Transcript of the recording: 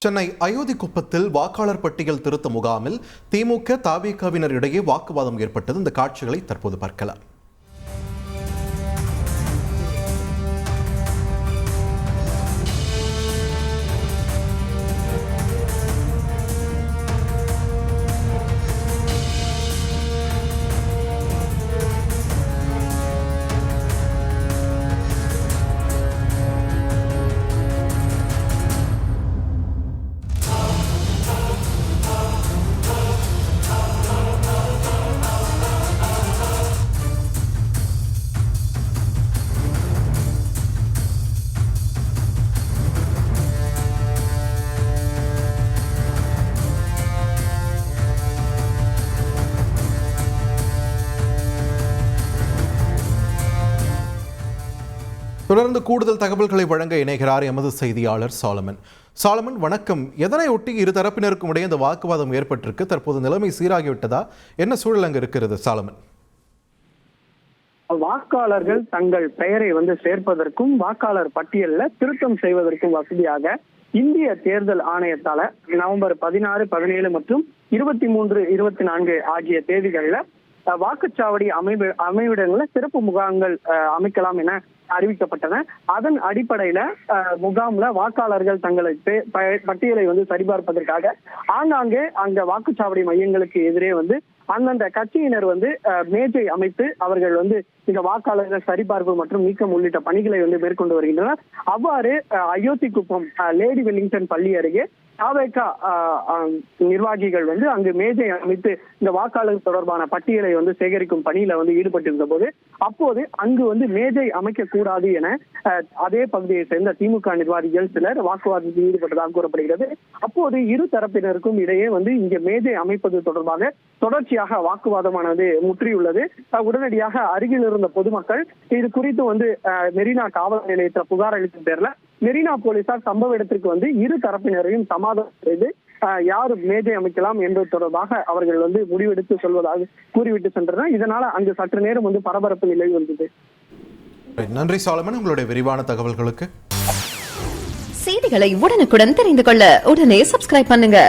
சென்னை அயோத்திக்குப்பத்தில் வாக்காளர் பட்டியல் திருத்த முகாமில் திமுக தவிகவினர் இடையே வாக்குவாதம் ஏற்பட்டது. இந்த காட்சிகளை தற்போது பார்க்கலாம். தொடர்ந்து கூடுதல் தகவல்களை வழங்க இணைகிறார் எமது செய்தியாளர் சாலமன். வணக்கம். எதனை ஒட்டி இரு தரப்பினருக்கும் இடையே இந்த வாக்குவாதம் ஏற்பட்டிருக்கு? தற்போது நிலைமை சீராகிவிட்டதா? என்ன சூழல் அங்கு இருக்கிறது சாலமன்? வாக்காளர்கள் தங்கள் பெயரை சேர்ப்பதற்கும் வாக்காளர் பட்டியல்ல திருத்தம் செய்வதற்கும் வசதியாக இந்திய தேர்தல் ஆணையத்தால நவம்பர் 16, 17 மற்றும் 23, 24 ஆகிய தேதிகள்ல வாக்குச்சாவடி அமைவிடங்கள்ல சிறப்பு முகாம்கள் அமைக்கலாம் என அறிவிக்கப்பட்டன. அதன் அடிப்படையில முகாம்ல வாக்காளர்கள் தங்களை பட்டியலை சரிபார்ப்பதற்காக ஆங்காங்கே அங்க வாக்குச்சாவடி மையங்களுக்கு எதிரே அந்தந்த கட்சியினர் மேஜை அமைத்து அவர்கள் இந்த வாக்காளர்கள் சரிபார்ப்பு மற்றும் நீக்கம் உள்ளிட்ட பணிகளை மேற்கொண்டு வருகின்றனர். அவ்வாறு அயோத்திக்குப்பம் லேடி வெல்லிங்டன் பள்ளி அருகே தவிக நிர்வாகிகள் அங்கு மேஜை அமைத்து இந்த வாக்காளர் தொடர்பான பட்டியலை சேகரிக்கும் பணியில ஈடுபட்டிருந்த போது அப்போது அங்கு மேஜை அமைக்க கூடாது என அதே பகுதியை சேர்ந்த திமுக நிர்வாகிகள் சிலர் வாக்குவாதத்தில் ஈடுபட்டதாக கூறப்படுகிறது. அப்போது இரு தரப்பினருக்கும் இடையே இங்க மேஜை அமைப்பது தொடர்பாக தொடர்ச்சியாக வாக்குவாதமானது முற்றியுள்ளது. உடனடியாக அருகில் இருந்த பொதுமக்கள் இது குறித்து மெரினா காவல் நிலையத்தில் புகார் அளித்த பேர்ல மெரினா போலீசார் சம்பவ இடத்திற்கு இரு தரப்பினரையும் சமாதானம் செய்து யார் மேஜை அமைக்கலாம் என்பது தொடர்பாக அவர்கள் முடிவெடுத்து சொல்வதாக கூறிவிட்டு சென்றனர். இதனால அங்கு சற்று நேரம் பரபரப்பு நிலை வந்தது. நன்றி சாலமன், உங்களுடைய விரிவான தகவல்களுக்கு. செய்திகளை உடனுக்குடன் தெரிந்து கொள்ள உடனே சப்ஸ்கிரைப் பண்ணுங்க.